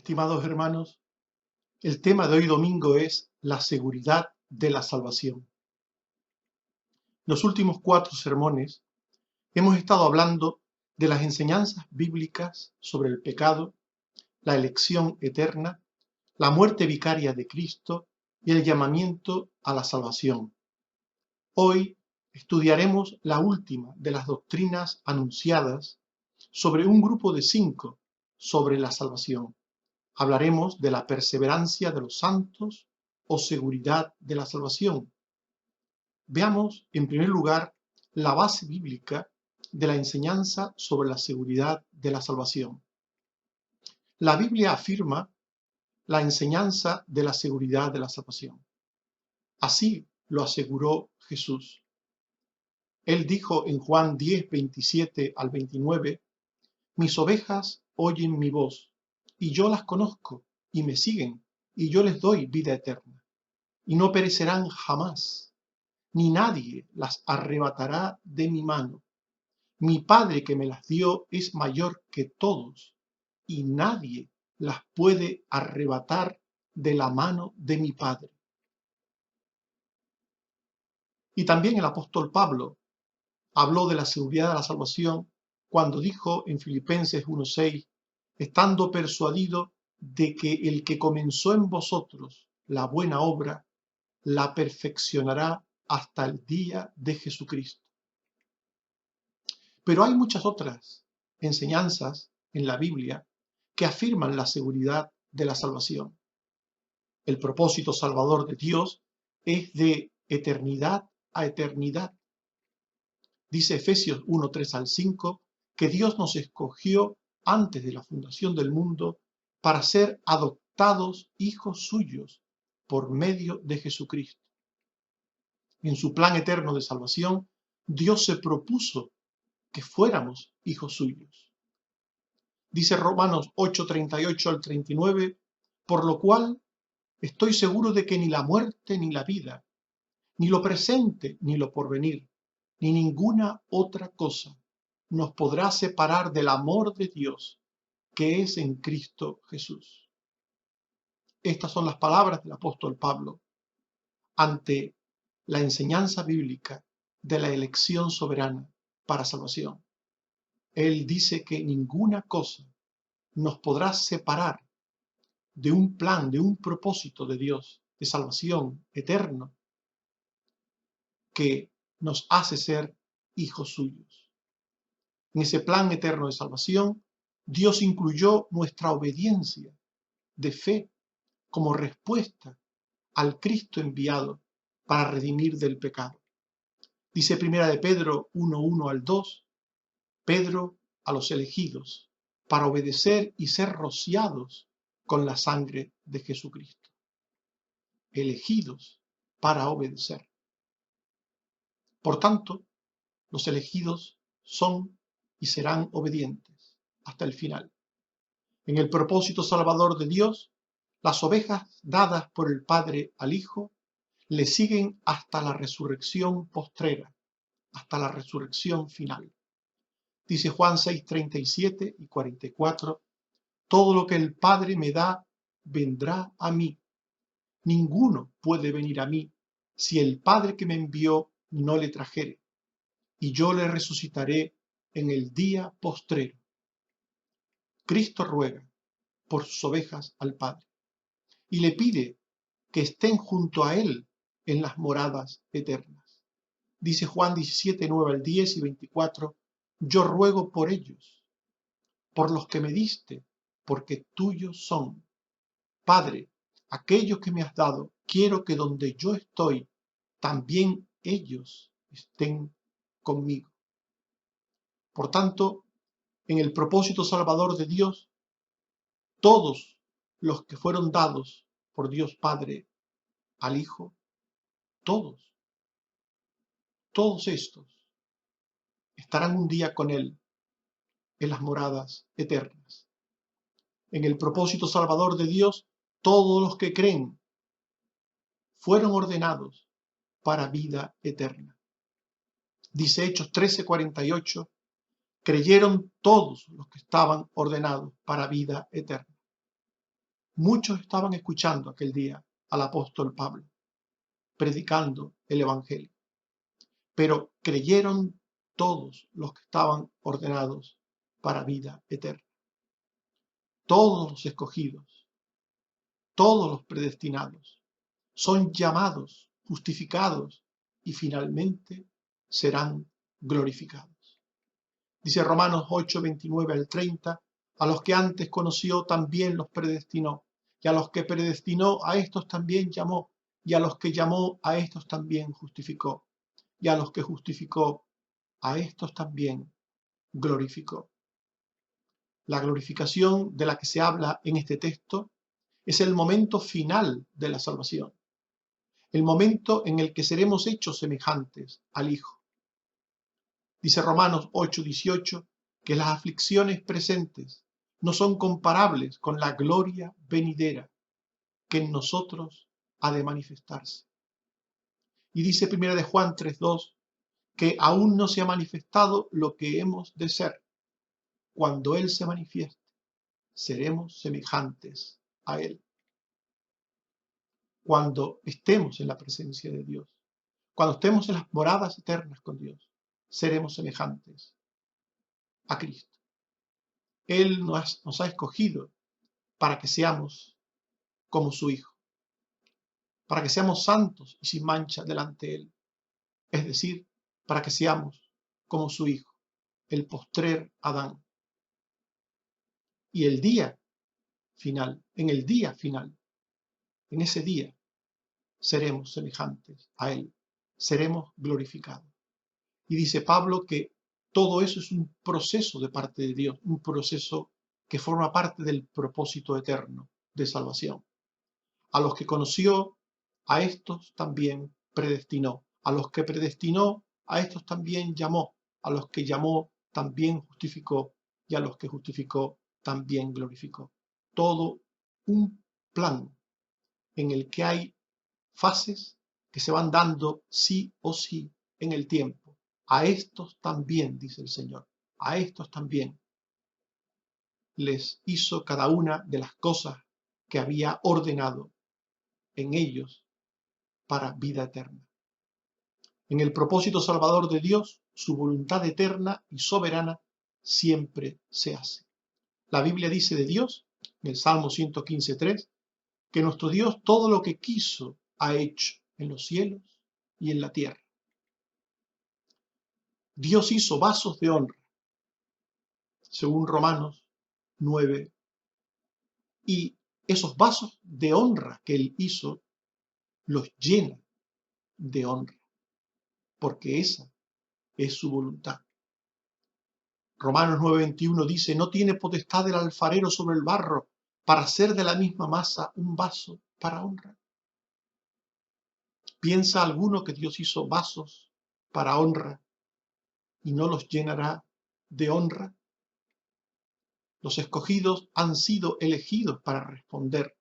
Estimados hermanos, el tema de hoy domingo es la seguridad de la salvación. Los últimos 4 sermones hemos estado hablando de las enseñanzas bíblicas sobre el pecado, la elección eterna, la muerte vicaria de Cristo y el llamamiento a la salvación. Hoy estudiaremos la última de las doctrinas anunciadas sobre un grupo de 5 sobre la salvación. Hablaremos de la perseverancia de los santos o seguridad de la salvación. Veamos, en primer lugar, la base bíblica de la enseñanza sobre la seguridad de la salvación. La Biblia afirma la enseñanza de la seguridad de la salvación. Así lo aseguró Jesús. Él dijo en Juan 10, 27 al 29, mis ovejas oyen mi voz, y yo las conozco, y me siguen, y yo les doy vida eterna, y no perecerán jamás, ni nadie las arrebatará de mi mano. Mi Padre que me las dio es mayor que todos, y nadie las puede arrebatar de la mano de mi Padre. Y también el apóstol Pablo habló de la seguridad de la salvación cuando dijo en Filipenses 1:6, estando persuadido de que el que comenzó en vosotros la buena obra, la perfeccionará hasta el día de Jesucristo. Pero hay muchas otras enseñanzas en la Biblia que afirman la seguridad de la salvación. El propósito salvador de Dios es de eternidad a eternidad. Dice Efesios 1, 3 al 5, que Dios nos escogió antes de la fundación del mundo para ser adoptados hijos suyos por medio de Jesucristo. En su plan eterno de salvación, Dios se propuso que fuéramos hijos suyos. Dice Romanos 8, 38 al 39, por lo cual estoy seguro de que ni la muerte ni la vida, ni lo presente ni lo porvenir, ni ninguna otra cosa nos podrá separar del amor de Dios que es en Cristo Jesús. Estas son las palabras del apóstol Pablo ante la enseñanza bíblica de la elección soberana para salvación. Él dice que ninguna cosa nos podrá separar de un plan, de un propósito de Dios, de salvación eterno, que nos hace ser hijos suyos. En ese plan eterno de salvación, Dios incluyó nuestra obediencia de fe como respuesta al Cristo enviado para redimir del pecado. Dice primera de Pedro 1:1 al 2, Pedro a los elegidos para obedecer y ser rociados con la sangre de Jesucristo. Elegidos para obedecer. Por tanto, los elegidos son y serán obedientes hasta el final. En el propósito salvador de Dios, las ovejas dadas por el Padre al Hijo le siguen hasta la resurrección postrera, hasta la resurrección final. Dice Juan 6, 37 y 44, todo lo que el Padre me da, vendrá a mí. Ninguno puede venir a mí si el Padre que me envió no le trajere, y yo le resucitaré en el día postrero. Cristo ruega por sus ovejas al Padre y le pide que estén junto a Él en las moradas eternas. Dice Juan 17, 9 al 10 y 24, yo ruego por ellos, por los que me diste, porque tuyos son. Padre, aquellos que me has dado, quiero que donde yo estoy, también ellos estén conmigo. Por tanto, en el propósito salvador de Dios, todos los que fueron dados por Dios Padre al Hijo, todos estos estarán un día con Él en las moradas eternas. En el propósito salvador de Dios, todos los que creen fueron ordenados para vida eterna. Dice Hechos 13:48, creyeron todos los que estaban ordenados para vida eterna. Muchos estaban escuchando aquel día al apóstol Pablo, predicando el Evangelio, pero creyeron todos los que estaban ordenados para vida eterna. Todos los escogidos, todos los predestinados, son llamados, justificados y finalmente serán glorificados. Dice Romanos 8, 29 al 30, a los que antes conoció también los predestinó, y a los que predestinó a estos también llamó, y a los que llamó a estos también justificó, y a los que justificó a estos también glorificó. La glorificación de la que se habla en este texto es el momento final de la salvación, el momento en el que seremos hechos semejantes al Hijo. Dice Romanos 8:18 que las aflicciones presentes no son comparables con la gloria venidera que en nosotros ha de manifestarse. Y dice 1 de Juan 3:2 que aún no se ha manifestado lo que hemos de ser. Cuando Él se manifieste, seremos semejantes a Él. Cuando estemos en la presencia de Dios, cuando estemos en las moradas eternas con Dios, seremos semejantes a Cristo. Él nos ha escogido para que seamos como su Hijo, para que seamos santos y sin mancha delante de Él, es decir, para que seamos como su Hijo, el postrer Adán. Y el día final, en el día final, en ese día, seremos semejantes a Él, seremos glorificados. Y dice Pablo que todo eso es un proceso de parte de Dios, un proceso que forma parte del propósito eterno de salvación. A los que conoció, a estos también predestinó. A los que predestinó, a estos también llamó. A los que llamó, también justificó. Y a los que justificó, también glorificó. Todo un plan en el que hay fases que se van dando sí o sí en el tiempo. A estos también, dice el Señor, a estos también les hizo cada una de las cosas que había ordenado en ellos para vida eterna. En el propósito salvador de Dios, su voluntad eterna y soberana siempre se hace. La Biblia dice de Dios, en el Salmo 115:3, que nuestro Dios todo lo que quiso ha hecho en los cielos y en la tierra. Dios hizo vasos de honra, según Romanos 9, y esos vasos de honra que Él hizo los llena de honra, porque esa es su voluntad. Romanos 9:21 dice, no tiene potestad el alfarero sobre el barro para hacer de la misma masa un vaso para honra. ¿Piensa alguno que Dios hizo vasos para honra y no los llenará de honra? Los escogidos han sido elegidos para responder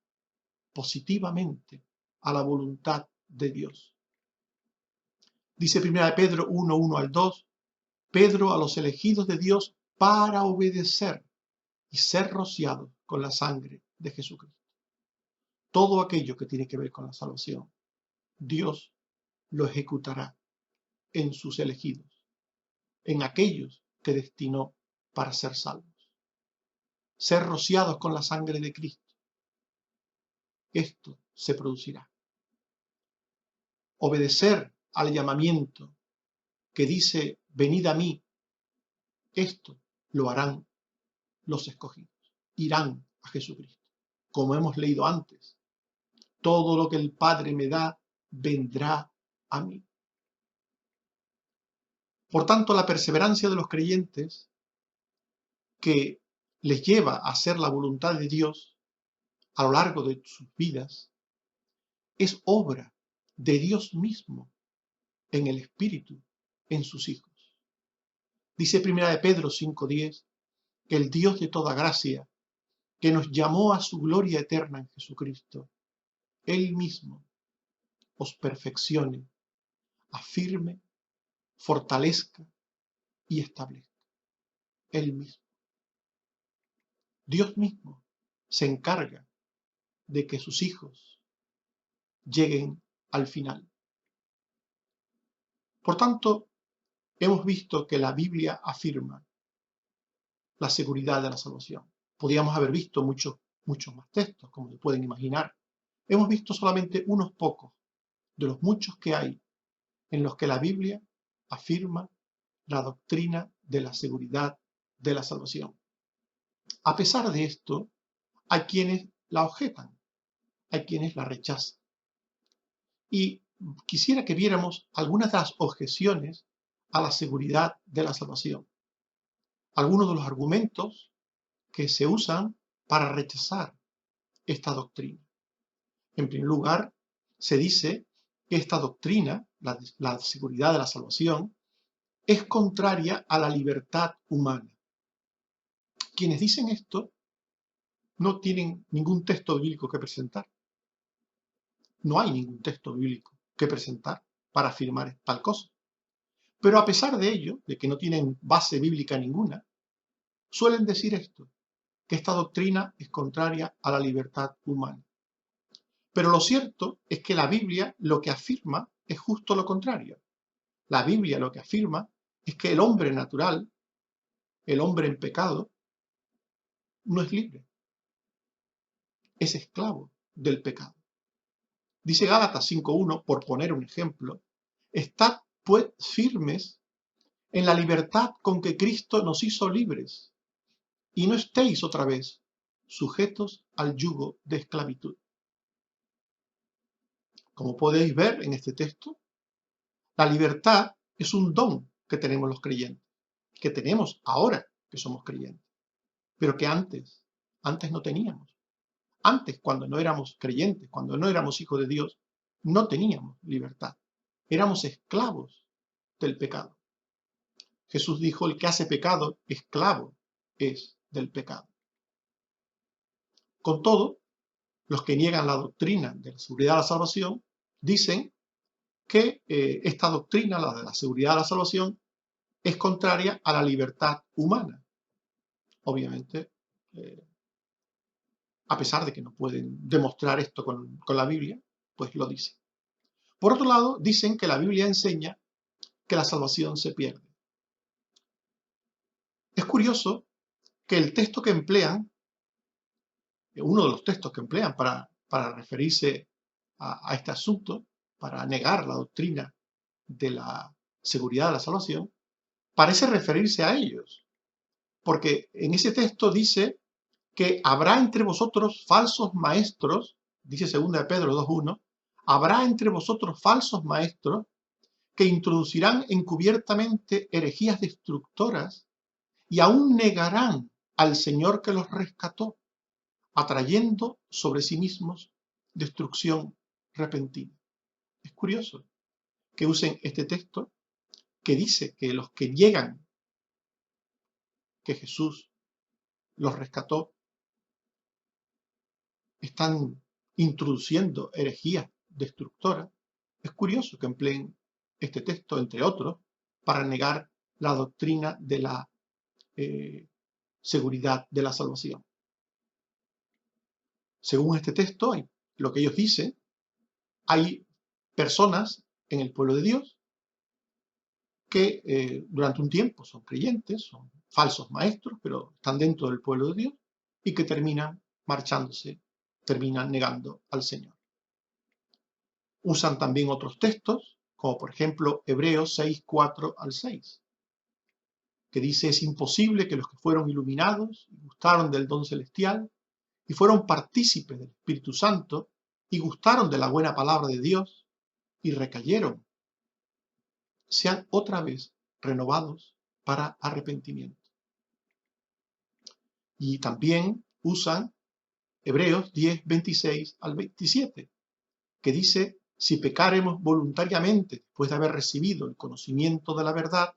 positivamente a la voluntad de Dios. Dice 1 Pedro 1:1 al 2, Pedro a los elegidos de Dios para obedecer y ser rociados con la sangre de Jesucristo. Todo aquello que tiene que ver con la salvación, Dios lo ejecutará en sus elegidos, en aquellos que destinó para ser salvos. Ser rociados con la sangre de Cristo. Esto se producirá. Obedecer al llamamiento que dice, venid a mí, esto lo harán los escogidos. Irán a Jesucristo. Como hemos leído antes, todo lo que el Padre me da, vendrá a mí. Por tanto, la perseverancia de los creyentes que les lleva a hacer la voluntad de Dios a lo largo de sus vidas es obra de Dios mismo en el Espíritu, en sus hijos. Dice 1 Pedro 5:10 que el Dios de toda gracia, que nos llamó a su gloria eterna en Jesucristo, Él mismo os perfeccione, afirme, fortalezca y establezca. Él mismo. Dios mismo se encarga de que sus hijos lleguen al final. Por tanto, hemos visto que la Biblia afirma la seguridad de la salvación. Podríamos haber visto muchos más textos, como se pueden imaginar. Hemos visto solamente unos pocos de los muchos que hay en los que la Biblia afirma la doctrina de la seguridad de la salvación. A pesar de esto, hay quienes la objetan, hay quienes la rechazan. Y quisiera que viéramos algunas de las objeciones a la seguridad de la salvación. Algunos de los argumentos que se usan para rechazar esta doctrina. En primer lugar, se dice que esta doctrina, la seguridad de la salvación, es contraria a la libertad humana. Quienes dicen esto no tienen ningún texto bíblico que presentar. No hay ningún texto bíblico que presentar para afirmar tal cosa. Pero a pesar de ello, de que no tienen base bíblica ninguna, suelen decir esto, que esta doctrina es contraria a la libertad humana. Pero lo cierto es que la Biblia lo que afirma es justo lo contrario. La Biblia lo que afirma es que el hombre natural, el hombre en pecado, no es libre, es esclavo del pecado. Dice Gálatas 5:1, por poner un ejemplo, estad pues firmes en la libertad con que Cristo nos hizo libres, y no estéis otra vez sujetos al yugo de esclavitud. Como podéis ver en este texto, la libertad es un don que tenemos los creyentes, que tenemos ahora que somos creyentes, pero que antes no teníamos. Antes, cuando no éramos creyentes, cuando no éramos hijos de Dios, no teníamos libertad. Éramos esclavos del pecado. Jesús dijo, el que hace pecado, esclavo es del pecado. Con todo, los que niegan la doctrina de la seguridad de la salvación, dicen que esta doctrina, la de la seguridad de la salvación, es contraria a la libertad humana. Obviamente, a pesar de que no pueden demostrar esto con la Biblia, pues lo dicen. Por otro lado, dicen que la Biblia enseña que la salvación se pierde. Es curioso que el texto que emplean, uno de los textos que emplean para referirse a este asunto, para negar la doctrina de la seguridad de la salvación, parece referirse a ellos, porque en ese texto dice que habrá entre vosotros falsos maestros, dice 2 de Pedro 2:1, habrá entre vosotros falsos maestros que introducirán encubiertamente herejías destructoras y aún negarán al Señor que los rescató, atrayendo sobre sí mismos destrucción repentina. Es curioso que usen este texto que dice que los que niegan que Jesús los rescató están introduciendo herejías destructoras. Es curioso que empleen este texto, entre otros, para negar la doctrina de la seguridad de la salvación. Según este texto, lo que ellos dicen, hay personas en el pueblo de Dios que durante un tiempo son creyentes, son falsos maestros, pero están dentro del pueblo de Dios y que terminan marchándose, terminan negando al Señor. Usan también otros textos, como por ejemplo Hebreos 6:4-6, que dice, es imposible que los que fueron iluminados y gustaron del don celestial y fueron partícipes del Espíritu Santo y gustaron de la buena palabra de Dios y recayeron, sean otra vez renovados para arrepentimiento. Y también usan Hebreos 10:26-27, que dice, si pecaremos voluntariamente después de haber recibido el conocimiento de la verdad,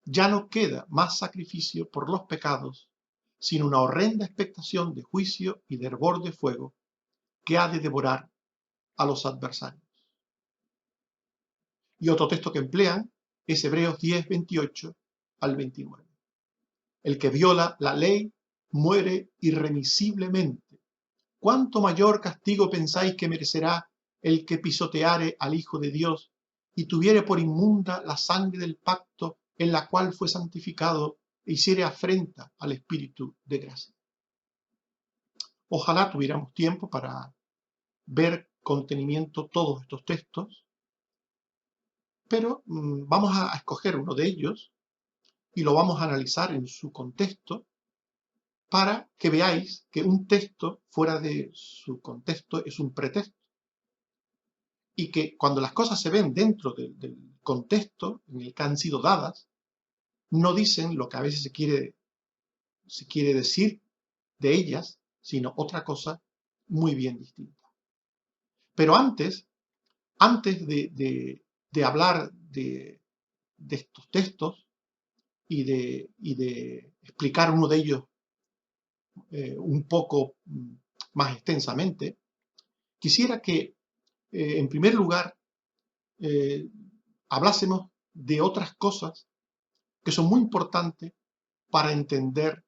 ya no queda más sacrificio por los pecados, sino una horrenda expectación de juicio y de hervor de fuego que ha de devorar a los adversarios. Y otro texto que emplean es Hebreos 10:28-29. El que viola la ley muere irremisiblemente, ¿cuánto mayor castigo pensáis que merecerá el que pisoteare al Hijo de Dios y tuviere por inmunda la sangre del pacto en la cual fue santificado e hiciere afrenta al Espíritu de gracia? Ojalá tuviéramos tiempo para ver con detenimiento todos estos textos, pero vamos a escoger uno de ellos y lo vamos a analizar en su contexto para que veáis que un texto fuera de su contexto es un pretexto y que cuando las cosas se ven dentro del contexto en el que han sido dadas, no dicen lo que a veces se quiere decir de ellas, sino otra cosa muy bien distinta. Pero antes de hablar de estos textos y de explicar uno de ellos un poco más extensamente, quisiera que, en primer lugar, hablásemos de otras cosas que son muy importantes para entender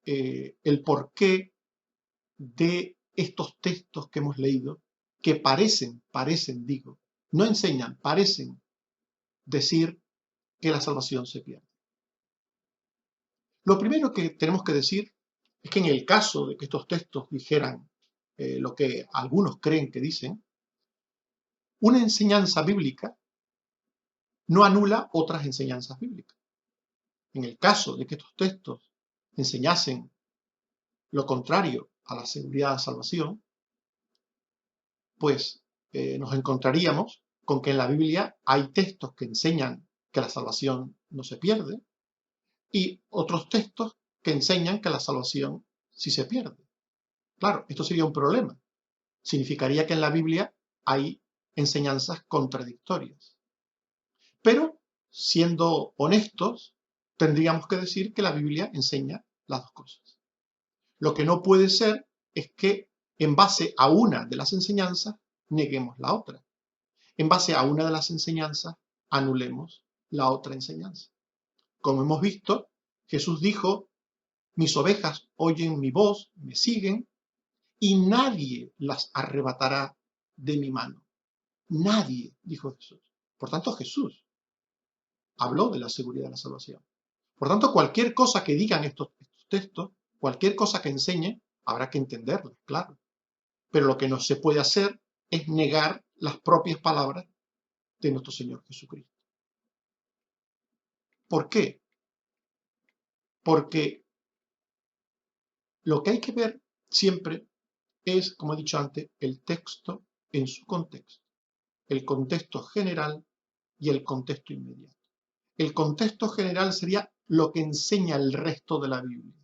el porqué de estos textos que hemos leído, que parecen, digo, no enseñan, parecen decir que la salvación se pierde. Lo primero que tenemos que decir es que en el caso de que estos textos dijeran lo que algunos creen que dicen, una enseñanza bíblica no anula otras enseñanzas bíblicas. En el caso de que estos textos enseñasen lo contrario a la seguridad de la salvación, pues nos encontraríamos con que en la Biblia hay textos que enseñan que la salvación no se pierde y otros textos que enseñan que la salvación sí se pierde. Claro, esto sería un problema. Significaría que en la Biblia hay enseñanzas contradictorias. Pero, siendo honestos, tendríamos que decir que la Biblia enseña las dos cosas. Lo que no puede ser es que en base a una de las enseñanzas neguemos la otra. En base a una de las enseñanzas anulemos la otra enseñanza. Como hemos visto, Jesús dijo, mis ovejas oyen mi voz, me siguen, y nadie las arrebatará de mi mano. Nadie, dijo Jesús. Por tanto, Jesús habló de la seguridad de la salvación. Por tanto, cualquier cosa que digan estos textos, cualquier cosa que enseñen, habrá que entenderlo, claro. Pero lo que no se puede hacer es negar las propias palabras de nuestro Señor Jesucristo. ¿Por qué? Porque lo que hay que ver siempre es, como he dicho antes, el texto en su contexto. El contexto general y el contexto inmediato. El contexto general sería lo que enseña el resto de la Biblia.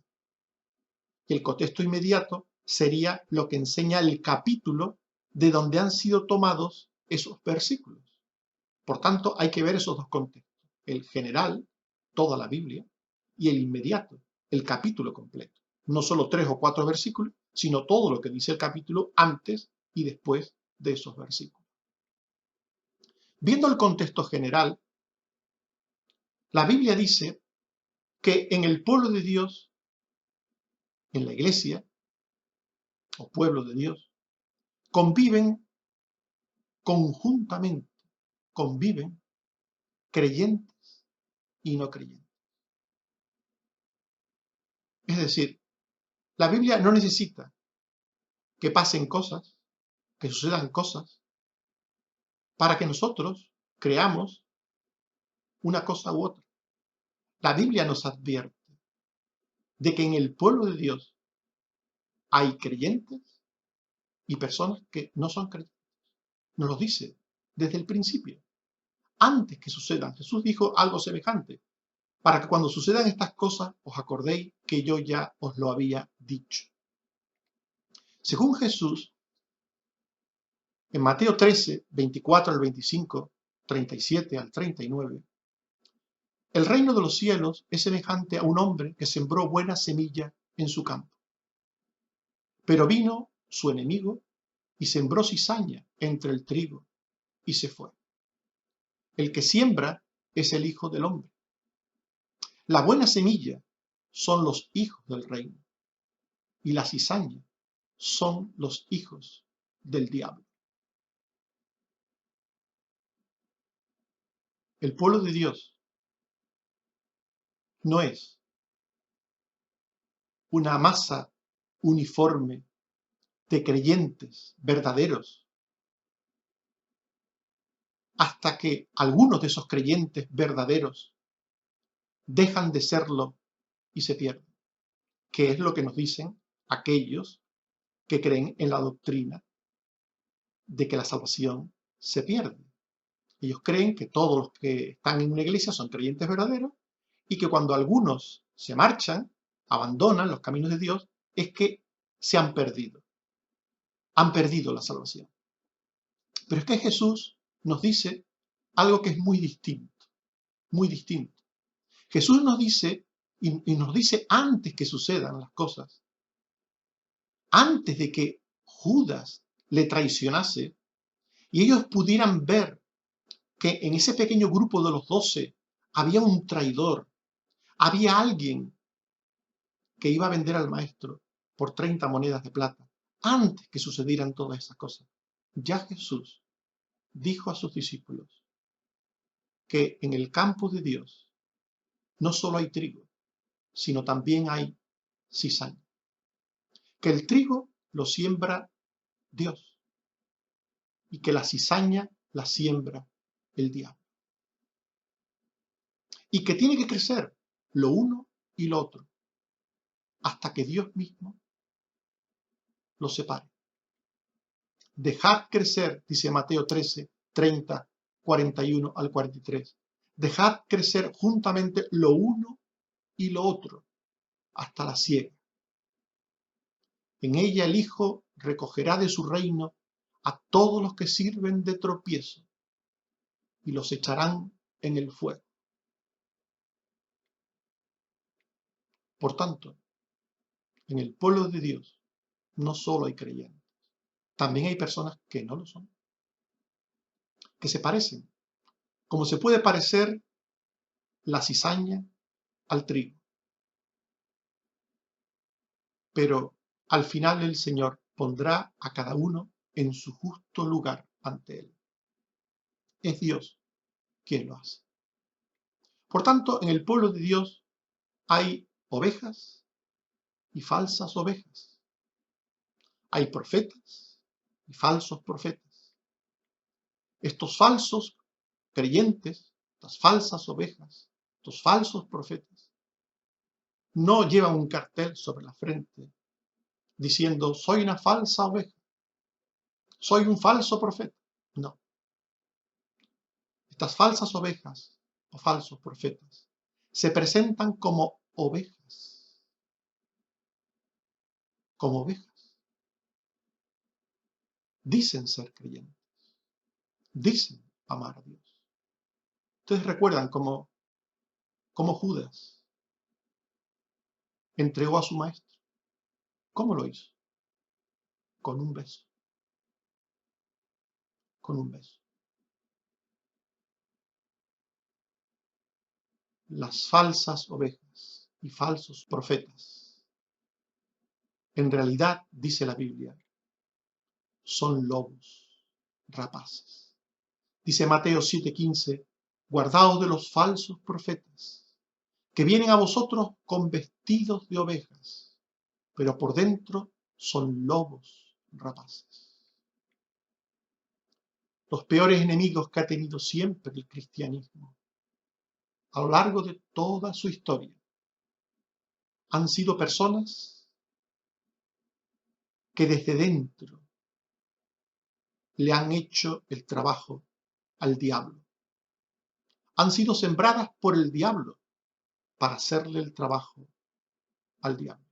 Y el contexto inmediato sería lo que enseña el capítulo de donde han sido tomados esos versículos. Por tanto, hay que ver esos dos contextos. El general, toda la Biblia, y el inmediato, el capítulo completo. No solo 3 o 4 versículos, sino todo lo que dice el capítulo antes y después de esos versículos. Viendo el contexto general, la Biblia dice que en el pueblo de Dios, en la iglesia, o pueblo de Dios, conviven conjuntamente, conviven creyentes y no creyentes. Es decir, la Biblia no necesita que pasen cosas, que sucedan cosas, para que nosotros creamos una cosa u otra. La Biblia nos advierte de que en el pueblo de Dios hay creyentes y personas que no son creyentes. Nos lo dice desde el principio. Antes que sucedan, Jesús dijo algo semejante, para que cuando sucedan estas cosas os acordéis que yo ya os lo había dicho. Según Jesús, en Mateo 13, 24 al 25, 37 al 39, el reino de los cielos es semejante a un hombre que sembró buena semilla en su campo. Pero vino su enemigo y sembró cizaña entre el trigo y se fue. El que siembra es el Hijo del Hombre. La buena semilla son los hijos del reino y la cizaña son los hijos del diablo. El pueblo de Dios no es una masa uniforme de creyentes verdaderos, hasta que algunos de esos creyentes verdaderos dejan de serlo y se pierden, que es lo que nos dicen aquellos que creen en la doctrina de que la salvación se pierde. Ellos creen que todos los que están en una iglesia son creyentes verdaderos y que cuando algunos se marchan, abandonan los caminos de Dios, es que se han perdido la salvación. Pero es que Jesús nos dice algo que es muy distinto, muy distinto. Jesús nos dice, y nos dice antes que sucedan las cosas, antes de que Judas le traicionase y ellos pudieran ver que en ese pequeño grupo de los 12 había un traidor, había alguien que iba a vender al maestro por 30 monedas de plata, antes que sucedieran todas esas cosas. Ya Jesús dijo a sus discípulos que en el campo de Dios no solo hay trigo, sino también hay cizaña. Que el trigo lo siembra Dios y que la cizaña la siembra el diablo. Y que tiene que crecer lo uno y lo otro hasta que Dios mismo lo separe. Dejad crecer, dice Mateo 13, 30, 41 al 43. Dejad crecer juntamente lo uno y lo otro hasta la siega. En ella el Hijo recogerá de su reino a todos los que sirven de tropiezo y los echarán en el fuego. Por tanto, en el pueblo de Dios no solo hay creyentes, también hay personas que no lo son, que se parecen, como se puede parecer la cizaña al trigo. Pero al final el Señor pondrá a cada uno en su justo lugar ante Él. Es Dios quien lo hace. Por tanto, en el pueblo de Dios hay ovejas y falsas ovejas. Hay profetas y falsos profetas. Estos falsos creyentes, estas falsas ovejas, estos falsos profetas, no llevan un cartel sobre la frente diciendo soy una falsa oveja, soy un falso profeta. No. Estas falsas ovejas o falsos profetas se presentan como ovejas, como ovejas. Dicen ser creyentes, dicen amar a Dios. Ustedes recuerdan cómo Judas entregó a su maestro. ¿Cómo lo hizo? Con un beso. Con un beso. Las falsas ovejas y falsos profetas, en realidad, dice la Biblia, son lobos rapaces. Dice Mateo 7:15, guardaos de los falsos profetas, que vienen a vosotros con vestidos de ovejas, pero por dentro son lobos rapaces. Los peores enemigos que ha tenido siempre el cristianismo a lo largo de toda su historia han sido personas que desde dentro le han hecho el trabajo al diablo. Han sido sembradas por el diablo para hacerle el trabajo al diablo.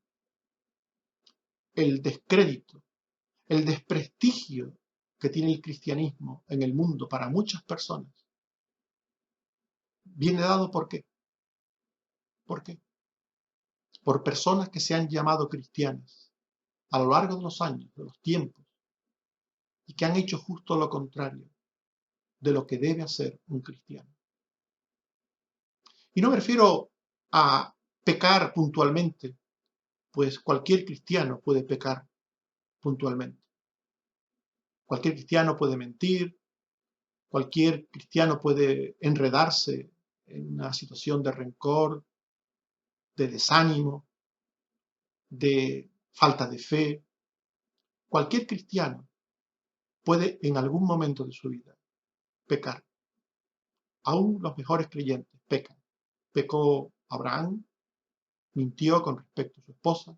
El descrédito, el desprestigio que tiene el cristianismo en el mundo para muchas personas viene dado ¿por qué? ¿Por qué? Por personas que se han llamado cristianas a lo largo de los años, de los tiempos, y que han hecho justo lo contrario de lo que debe hacer un cristiano. Y no me refiero a pecar puntualmente, pues cualquier cristiano puede pecar puntualmente. Cualquier cristiano puede mentir, cualquier cristiano puede enredarse en una situación de rencor, de desánimo, de falta de fe. Cualquier cristiano puede en algún momento de su vida pecar. Aún los mejores creyentes pecan. Pecó Abraham, mintió con respecto a su esposa.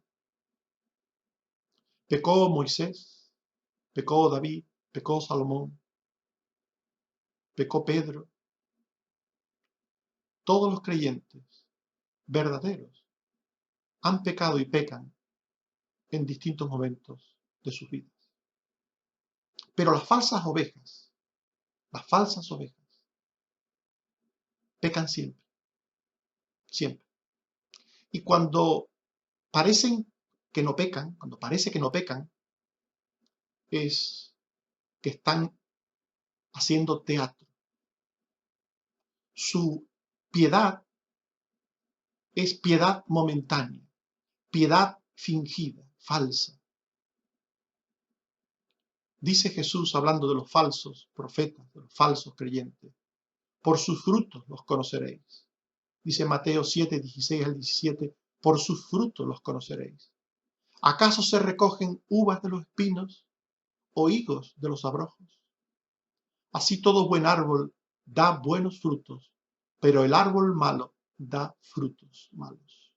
Pecó Moisés, pecó David, pecó Salomón, pecó Pedro. Todos los creyentes verdaderos han pecado y pecan en distintos momentos de sus vidas. Pero las falsas ovejas, pecan siempre, siempre. Y cuando parecen que no pecan, cuando parece que no pecan, es que están haciendo teatro. Su piedad es piedad momentánea, piedad fingida, falsa. Dice Jesús, hablando de los falsos profetas, de los falsos creyentes, por sus frutos los conoceréis. Dice Mateo 7, 16 al 17, por sus frutos los conoceréis. ¿Acaso se recogen uvas de los espinos o higos de los abrojos? Así todo buen árbol da buenos frutos, pero el árbol malo da frutos malos.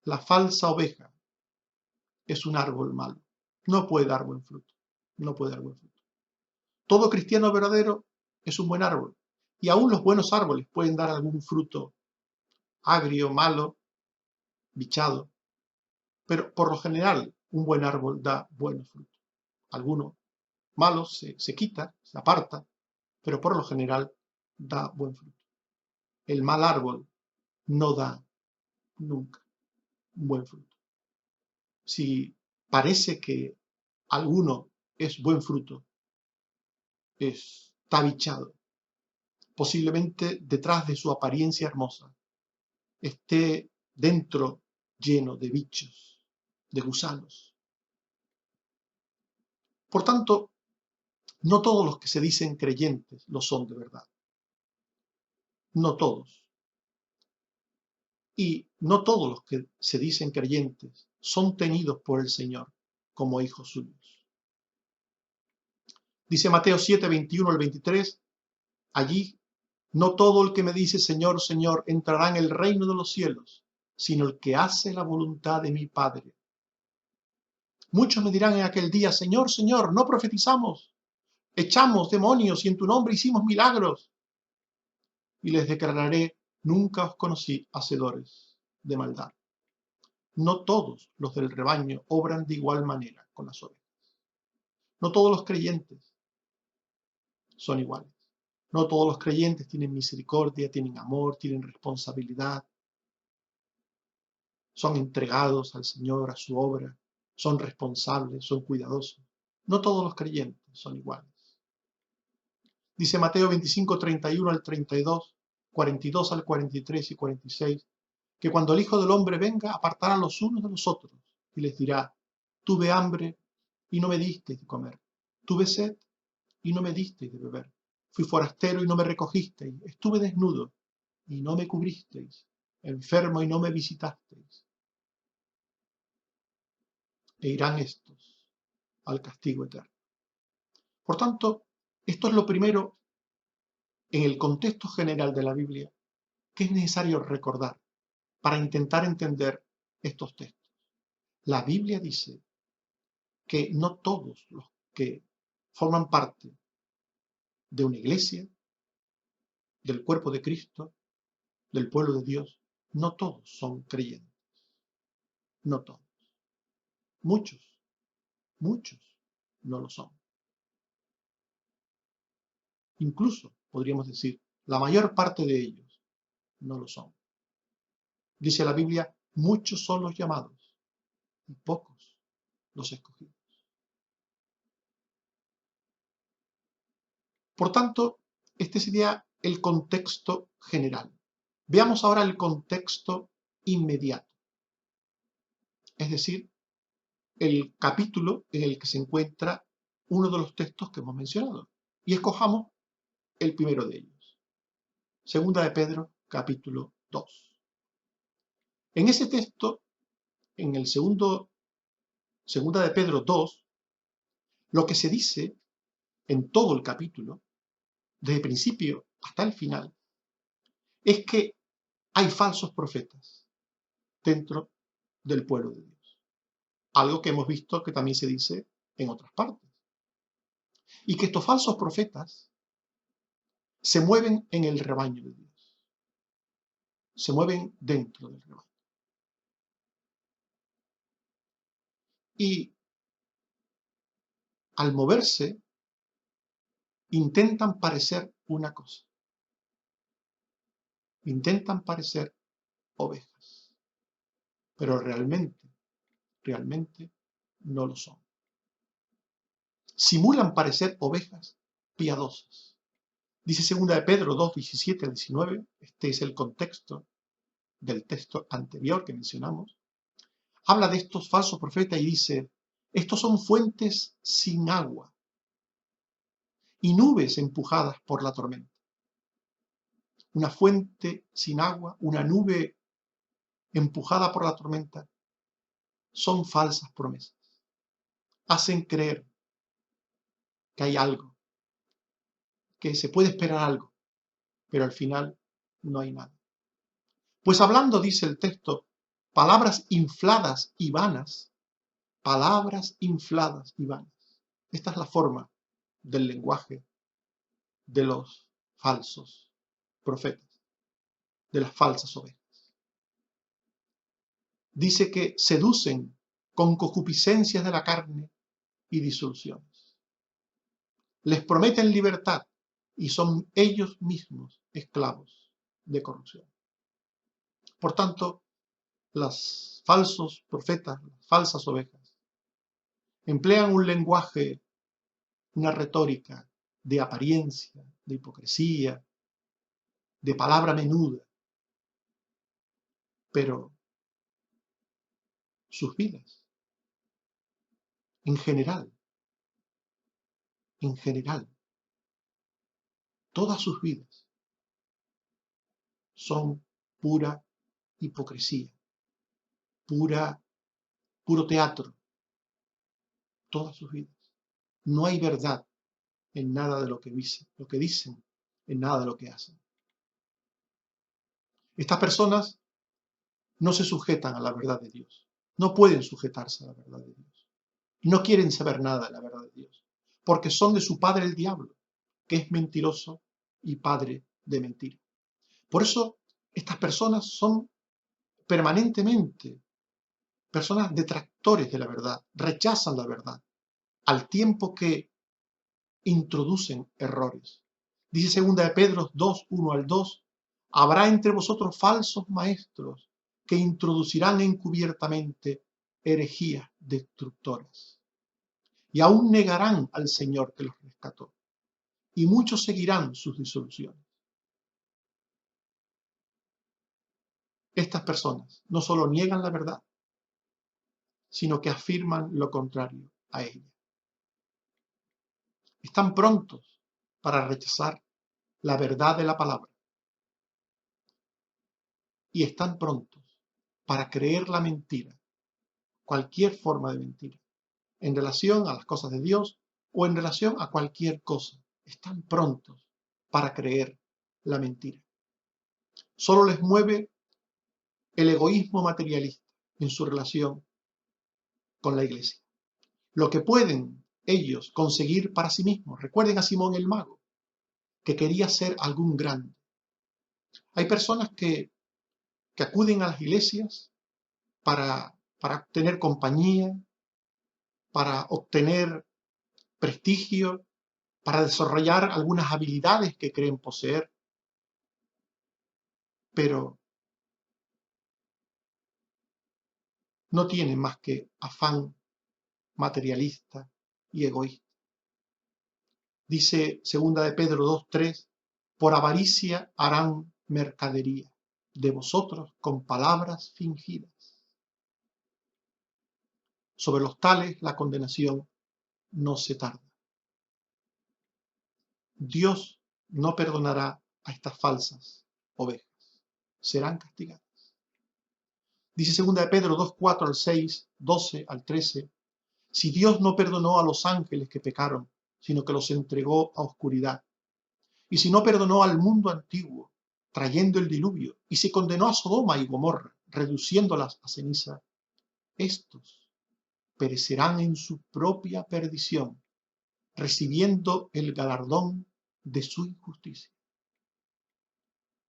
La falsa oveja es un árbol malo. No puede dar buen fruto. No puede dar buen fruto. Todo cristiano verdadero es un buen árbol. Y aún los buenos árboles pueden dar algún fruto agrio, malo, bichado. Pero por lo general, un buen árbol da buenos frutos. Alguno malo se quita, se aparta, pero por lo general da buen fruto. El mal árbol no da nunca un buen fruto. Si parece que alguno es buen fruto, está bichado. Posiblemente detrás de su apariencia hermosa esté dentro lleno de bichos, de gusanos. Por tanto, no todos los que se dicen creyentes lo son de verdad. No todos. Y no todos los que se dicen creyentes son tenidos por el Señor como hijos suyos. Dice Mateo 7, 21 al 23, allí no todo el que me dice Señor, Señor entrará en el reino de los cielos, sino el que hace la voluntad de mi Padre. Muchos me dirán en aquel día, Señor, Señor, no profetizamos, echamos demonios y en tu nombre hicimos milagros. Y les declararé, nunca os conocí, hacedores de maldad. No todos los del rebaño obran de igual manera con las ovejas. No todos los creyentes son iguales. No todos los creyentes tienen misericordia, tienen amor, tienen responsabilidad. Son entregados al Señor, a su obra, son responsables, son cuidadosos. No todos los creyentes son iguales. Dice Mateo 25, 31 al 32, 42 al 43 y 46, que cuando el Hijo del Hombre venga, apartará los unos de los otros y les dirá, tuve hambre y no me disteis de comer, tuve sed y no me disteis de beber, fui forastero y no me recogisteis, estuve desnudo y no me cubristeis, enfermo y no me visitasteis. E irán estos al castigo eterno. Por tanto, esto es lo primero en el contexto general de la Biblia que es necesario recordar para intentar entender estos textos. La Biblia dice que no todos los que forman parte de una iglesia, del cuerpo de Cristo, del pueblo de Dios, no todos son creyentes. No todos. Muchos, muchos no lo son. Incluso, podríamos decir, la mayor parte de ellos no lo son. Dice la Biblia, muchos son los llamados y pocos los escogidos. Por tanto, este sería el contexto general. Veamos ahora el contexto inmediato. Es decir, el capítulo en el que se encuentra uno de los textos que hemos mencionado. Y escojamos el primero de ellos. Segunda de Pedro, capítulo 2. En ese texto, en el segunda de Pedro 2, lo que se dice en todo el capítulo, desde el principio hasta el final, es que hay falsos profetas dentro del pueblo de Dios. Algo que hemos visto que también se dice en otras partes. Y que estos falsos profetas se mueven en el rebaño de Dios. Se mueven dentro del rebaño. Y al moverse, intentan parecer una cosa. Intentan parecer ovejas. Pero realmente no lo son. Simulan parecer ovejas piadosas. Dice segunda de Pedro 2, 17 al 19, este es el contexto del texto anterior que mencionamos. Habla de estos falsos profetas y dice, estos son fuentes sin agua y nubes empujadas por la tormenta. Una fuente sin agua, una nube empujada por la tormenta, son falsas promesas. Hacen creer que hay algo, que se puede esperar algo, pero al final no hay nada. Pues hablando, dice el texto, palabras infladas y vanas, palabras infladas y vanas. Esta es la forma del lenguaje de los falsos profetas, de las falsas ovejas. Dice que seducen con concupiscencias de la carne y disoluciones. Les prometen libertad y son ellos mismos esclavos de corrupción. Por tanto, los falsos profetas, las falsas ovejas, emplean un lenguaje, una retórica de apariencia, de hipocresía, de palabra menuda, pero sus vidas, en general, todas sus vidas son pura hipocresía, puro teatro, todas sus vidas. No hay verdad en nada de lo que dicen, en nada de lo que hacen. Estas personas no se sujetan a la verdad de Dios, no pueden sujetarse a la verdad de Dios, no quieren saber nada de la verdad de Dios, porque son de su padre el diablo, que es mentiroso y padre de mentira. Por eso, estas personas son permanentemente personas detractores de la verdad, rechazan la verdad, al tiempo que introducen errores. Dice segunda de Pedro 2, 1 al 2, habrá entre vosotros falsos maestros que introducirán encubiertamente herejías destructoras. Y aún negarán al Señor que los rescató. Y muchos seguirán sus disoluciones. Estas personas no solo niegan la verdad, sino que afirman lo contrario a ella. Están prontos para rechazar la verdad de la palabra y están prontos para creer la mentira, cualquier forma de mentira, en relación a las cosas de Dios o en relación a cualquier cosa. Están prontos para creer la mentira. Solo les mueve el egoísmo materialista en su relación con la iglesia. Lo que pueden ellos conseguir para sí mismos. Recuerden a Simón el mago, que quería ser algún grande. Hay personas que acuden a las iglesias para obtener compañía, para obtener prestigio, para desarrollar algunas habilidades que creen poseer, pero no tienen más que afán materialista y egoísta. Dice segunda de Pedro 2:3, por avaricia harán mercadería de vosotros con palabras fingidas. Sobre los tales la condenación no se tarda. Dios no perdonará a estas falsas ovejas. Serán castigadas. Dice 2 de Pedro 2, 4 al 6, 12 al 13. Si Dios no perdonó a los ángeles que pecaron, sino que los entregó a oscuridad, y si no perdonó al mundo antiguo, trayendo el diluvio, y si condenó a Sodoma y Gomorra, reduciéndolas a ceniza, estos perecerán en su propia perdición, recibiendo el galardón de su injusticia.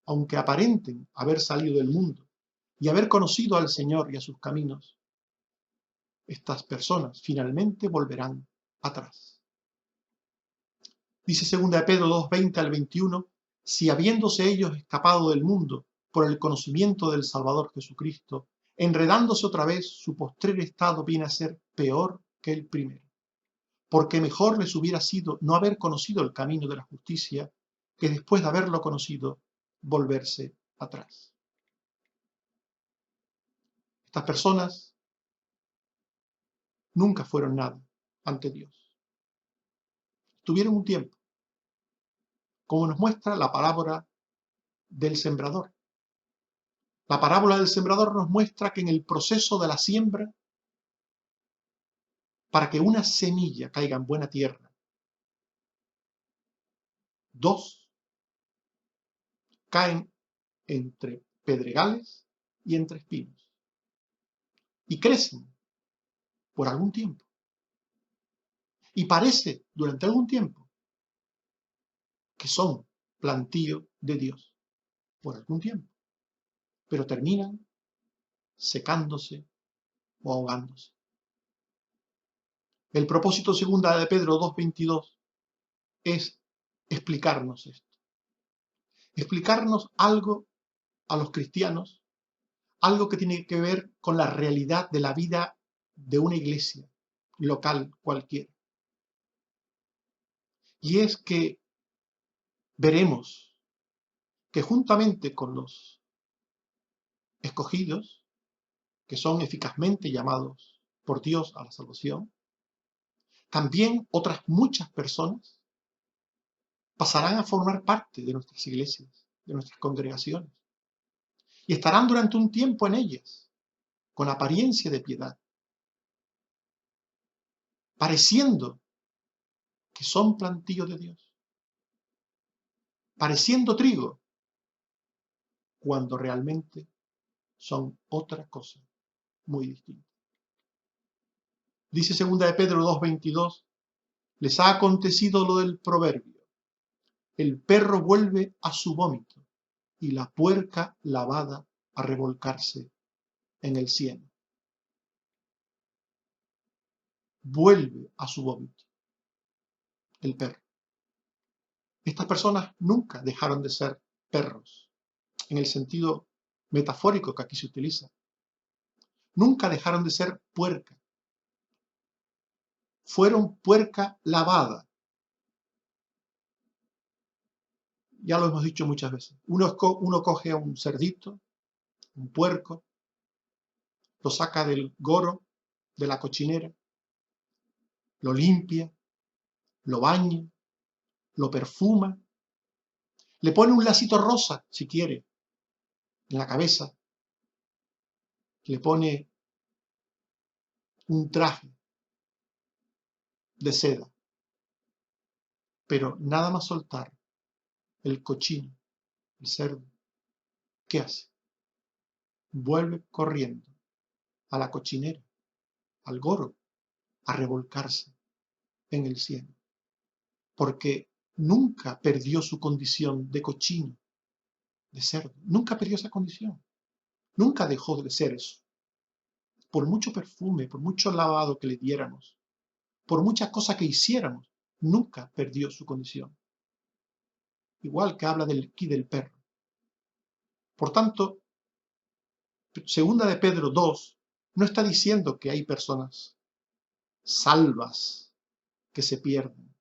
Aunque aparenten haber salido del mundo y haber conocido al Señor y a sus caminos, estas personas finalmente volverán atrás. Dice 2 de Pedro 2, 20 al 21, si habiéndose ellos escapado del mundo por el conocimiento del Salvador Jesucristo, enredándose otra vez, su postrer estado viene a ser peor que el primero. Porque mejor les hubiera sido no haber conocido el camino de la justicia, que después de haberlo conocido, volverse atrás. Estas personas nunca fueron nada ante Dios. Tuvieron un tiempo, como nos muestra la parábola del sembrador. La parábola del sembrador nos muestra que en el proceso de la siembra, para que una semilla caiga en buena tierra, dos caen entre pedregales y entre espinos. Y crecen por algún tiempo. Y parece durante algún tiempo que son plantío de Dios por algún tiempo, pero terminan secándose o ahogándose. El propósito segunda de Pedro 2:22 es explicarnos esto, explicarnos algo a los cristianos, algo que tiene que ver con la realidad de la vida de una iglesia local cualquiera. Y es que veremos que juntamente con los escogidos, que son eficazmente llamados por Dios a la salvación, también otras muchas personas pasarán a formar parte de nuestras iglesias, de nuestras congregaciones, y estarán durante un tiempo en ellas, con apariencia de piedad, pareciendo que son plantío de Dios, pareciendo trigo, cuando realmente son otra cosa muy distinta. Dice 2 de Pedro 2:22, les ha acontecido lo del proverbio, el perro vuelve a su vómito y la puerca lavada a revolcarse en el cieno. Vuelve a su vómito el perro. Estas personas nunca dejaron de ser perros, en el sentido metafórico que aquí se utiliza. Nunca dejaron de ser puerca. Fueron puerca lavada. Ya lo hemos dicho muchas veces. Uno coge a un cerdito, un puerco, lo saca del goro, de la cochinera, lo limpia, lo baña, lo perfuma, le pone un lacito rosa, si quiere, en la cabeza, le pone un traje de seda, pero nada más soltar el cochino, el cerdo, ¿qué hace? Vuelve corriendo a la cochinera, al goro, a revolcarse en el cielo, porque nunca perdió su condición de cochino, de cerdo, nunca perdió esa condición, nunca dejó de ser eso. Por mucho perfume, por mucho lavado que le diéramos, por muchas cosas que hiciéramos, nunca perdió su condición. Igual que habla aquí del perro. Por tanto, segunda de Pedro 2 no está diciendo que hay personas salvas que se pierden.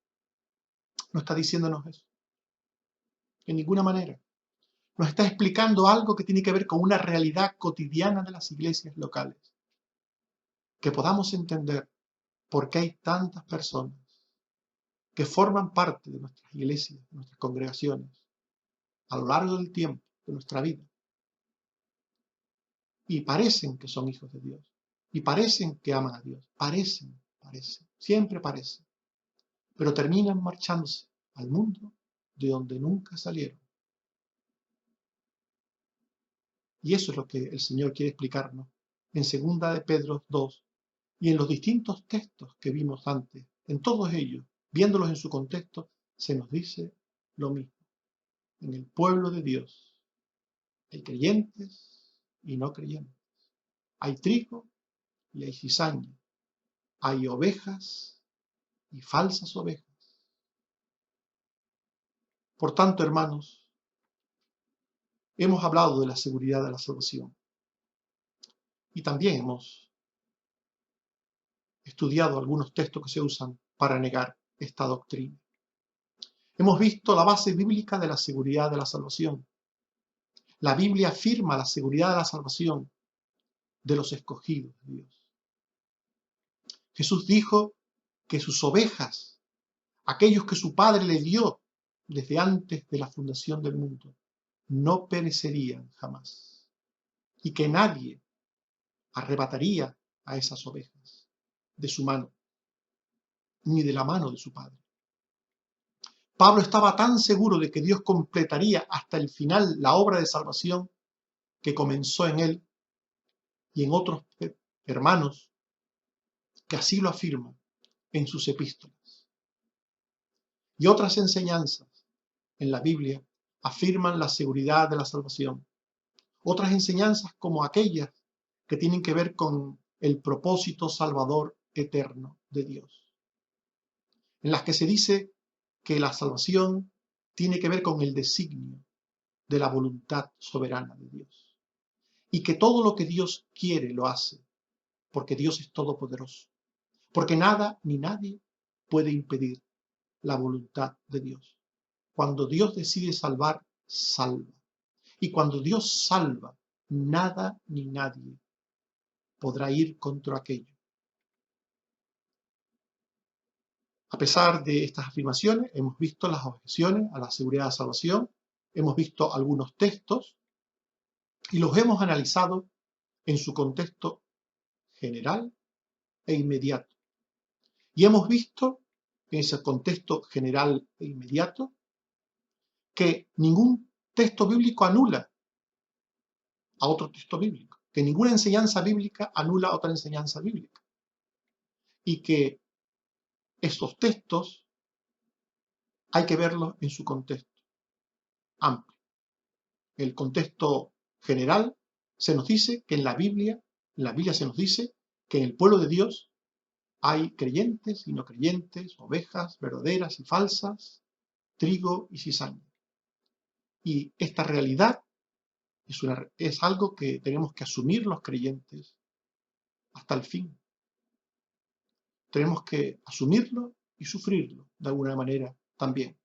No está diciéndonos eso. En ninguna manera. Nos está explicando algo que tiene que ver con una realidad cotidiana de las iglesias locales. que podamos entender por qué hay tantas personas que forman parte de nuestras iglesias, de nuestras congregaciones, a lo largo del tiempo de nuestra vida, y parecen que son hijos de Dios, y parecen que aman a Dios, parecen, siempre parecen, pero terminan marchándose al mundo de donde nunca salieron. Y eso es lo que el Señor quiere explicarnos en 2 de Pedro 2 y en los distintos textos que vimos antes. En todos ellos, viéndolos en su contexto, se nos dice lo mismo. En el pueblo de Dios hay creyentes y no creyentes. Hay trigo y hay cizaña. Hay ovejas y falsas ovejas. Por tanto, hermanos, hemos hablado de la seguridad de la salvación y también hemos estudiado algunos textos que se usan para negar esta doctrina. Hemos visto la base bíblica de la seguridad de la salvación. La Biblia afirma la seguridad de la salvación de los escogidos de Dios. Jesús dijo que sus ovejas, aquellos que su Padre le dio desde antes de la fundación del mundo, no perecerían jamás y que nadie arrebataría a esas ovejas de su mano, ni de la mano de su Padre. Pablo estaba tan seguro de que Dios completaría hasta el final la obra de salvación que comenzó en él y en otros hermanos que así lo afirman en sus epístolas. Y otras enseñanzas en la Biblia afirman la seguridad de la salvación. Otras enseñanzas como aquellas que tienen que ver con el propósito salvador eterno de Dios, en las que se dice que la salvación tiene que ver con el designio de la voluntad soberana de Dios y que todo lo que Dios quiere lo hace porque Dios es todopoderoso, porque nada ni nadie puede impedir la voluntad de Dios. Cuando Dios decide salvar, salva. Y cuando Dios salva, nada ni nadie podrá ir contra aquello. A pesar de estas afirmaciones, hemos visto las objeciones a la seguridad de la salvación, hemos visto algunos textos y los hemos analizado en su contexto general e inmediato. Y hemos visto en ese contexto general e inmediato que ningún texto bíblico anula a otro texto bíblico, que ninguna enseñanza bíblica anula a otra enseñanza bíblica y que estos textos hay que verlos en su contexto amplio. El contexto general se nos dice que en la Biblia se nos dice que en el pueblo de Dios hay creyentes y no creyentes, ovejas verdaderas y falsas, trigo y cizaña. Y esta realidad es algo que tenemos que asumir los creyentes hasta el fin. Tenemos que asumirlo y sufrirlo de alguna manera también.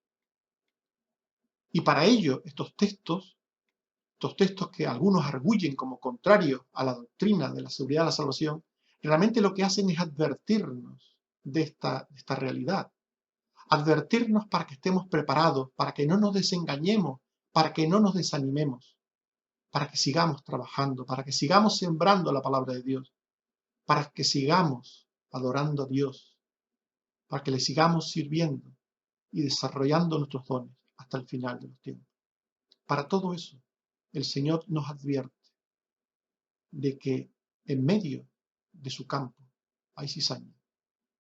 Y para ello, estos textos que algunos arguyen como contrarios a la doctrina de la seguridad de la salvación, realmente lo que hacen es advertirnos de esta realidad. Advertirnos para que estemos preparados, para que no nos desengañemos, para que no nos desanimemos, para que sigamos trabajando, para que sigamos sembrando la palabra de Dios, para que sigamos adorando a Dios, para que le sigamos sirviendo y desarrollando nuestros dones hasta el final de los tiempos. Para todo eso, el Señor nos advierte de que en medio de su campo hay cizaña,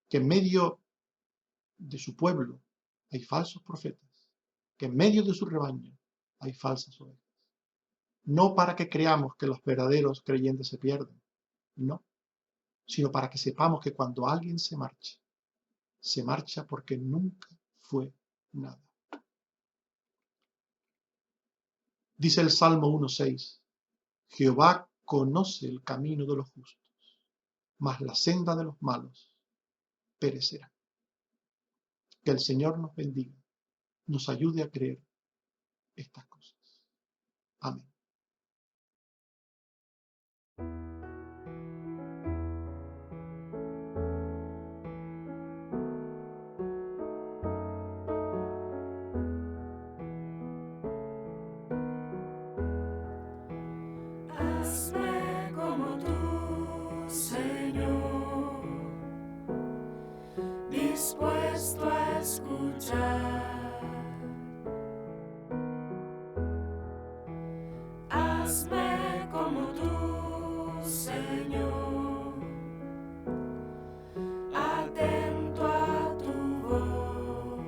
que en medio de su pueblo hay falsos profetas, que en medio de su rebaño hay falsas ovejas. No para que creamos que los verdaderos creyentes se pierden, no, sino para que sepamos que cuando alguien se marcha porque nunca fue nada. Dice el Salmo 1:6, Jehová conoce el camino de los justos, mas la senda de los malos perecerá. Que el Señor nos bendiga, nos ayude a creer estas cosas. Amén. escuchar. Hazme como tú, Señor, atento a tu voz.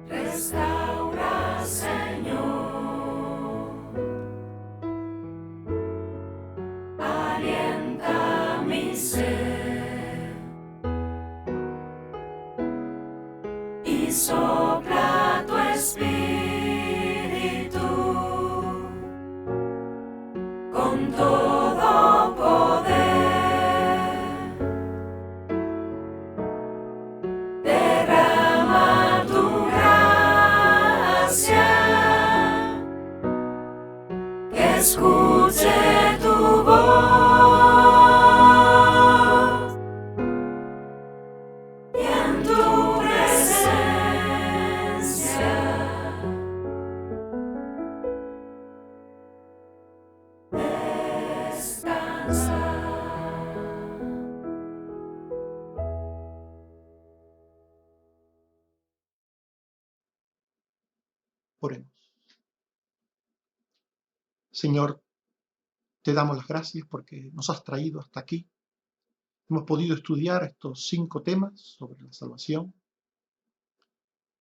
Restaura, Señor, alienta mi ser y sopla tu espíritu con todo poder. Derrama tu gracia, que escuche tu voz y en tu presencia descansar. Oremos. Señor, te damos las gracias porque nos has traído hasta aquí. Hemos podido estudiar estos 5 temas sobre la salvación,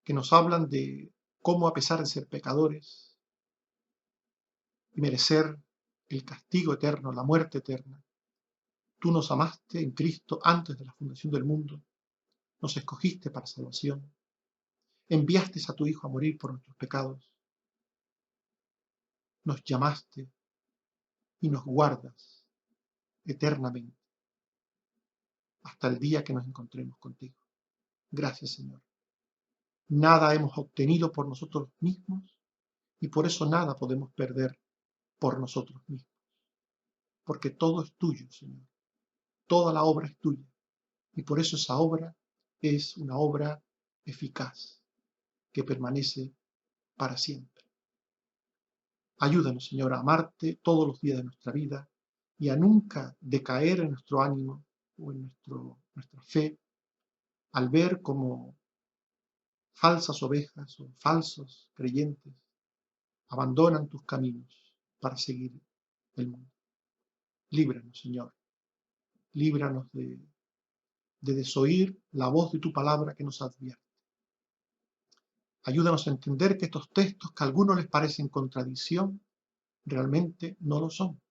que nos hablan de cómo, a pesar de ser pecadores y merecer el castigo eterno, la muerte eterna, tú nos amaste en Cristo antes de la fundación del mundo, nos escogiste para salvación, enviaste a tu Hijo a morir por nuestros pecados, nos llamaste y nos guardas eternamente hasta el día que nos encontremos contigo. Gracias, Señor. Nada hemos obtenido por nosotros mismos y por eso nada podemos perder por nosotros mismos, porque todo es tuyo, Señor. Toda la obra es tuya y por eso esa obra es una obra eficaz que permanece para siempre. Ayúdanos, Señor, a amarte todos los días de nuestra vida y a nunca decaer en nuestro ánimo o en nuestra fe al ver como falsas ovejas o falsos creyentes abandonan tus caminos para seguir el mundo. Líbranos, Señor, líbranos de desoír la voz de tu palabra que nos advierte. Ayúdanos a entender que estos textos que a algunos les parecen contradicción, realmente no lo son,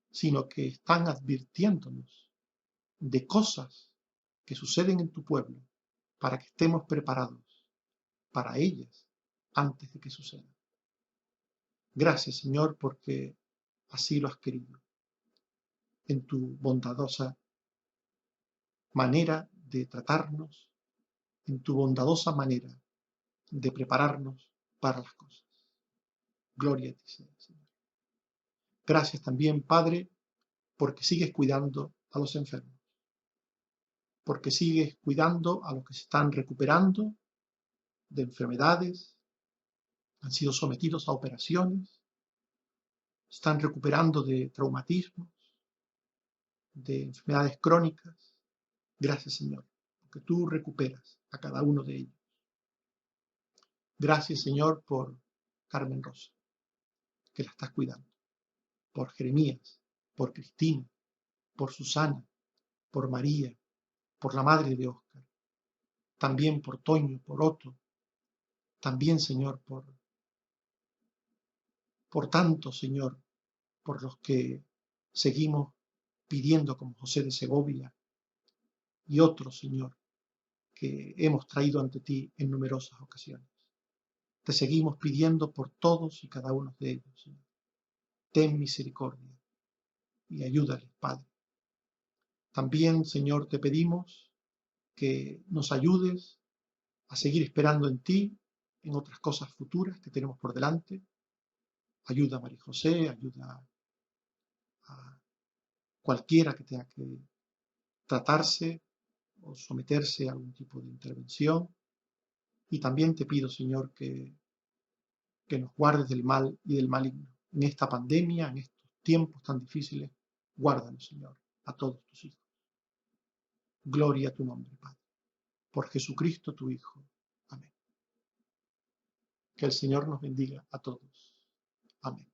sino que están advirtiéndonos de cosas que suceden en tu pueblo para que estemos preparados para ellas antes de que sucedan. Gracias, Señor, porque así lo has querido, en tu bondadosa manera de tratarnos, en tu bondadosa manera de prepararnos para las cosas. Gloria a ti, Señor. Gracias también, Padre, porque sigues cuidando a los enfermos, porque sigues cuidando a los que se están recuperando de enfermedades, han sido sometidos a operaciones, están recuperando de traumatismos, de enfermedades crónicas. Gracias, Señor, porque tú recuperas a cada uno de ellos. Gracias, Señor, por Carmen Rosa, que la estás cuidando, por Jeremías, por Cristina, por Susana, por María, por la madre de Óscar, también por Toño, por Otto, también, Señor, por tantos, Señor, por los que seguimos pidiendo, como José de Segovia y otros, Señor, que hemos traído ante ti en numerosas ocasiones. Te seguimos pidiendo por todos y cada uno de ellos, Señor. Ten misericordia y ayúdales, Padre. También, Señor, te pedimos que nos ayudes a seguir esperando en ti, en otras cosas futuras que tenemos por delante. Ayuda a María José, ayuda a cualquiera que tenga que tratarse o someterse a algún tipo de intervención. Y también te pido, Señor, que nos guardes del mal y del maligno. En esta pandemia, en estos tiempos tan difíciles, guárdanos, Señor, a todos tus hijos. Gloria a tu nombre, Padre. Por Jesucristo tu Hijo. Amén. Que el Señor nos bendiga a todos. Amén.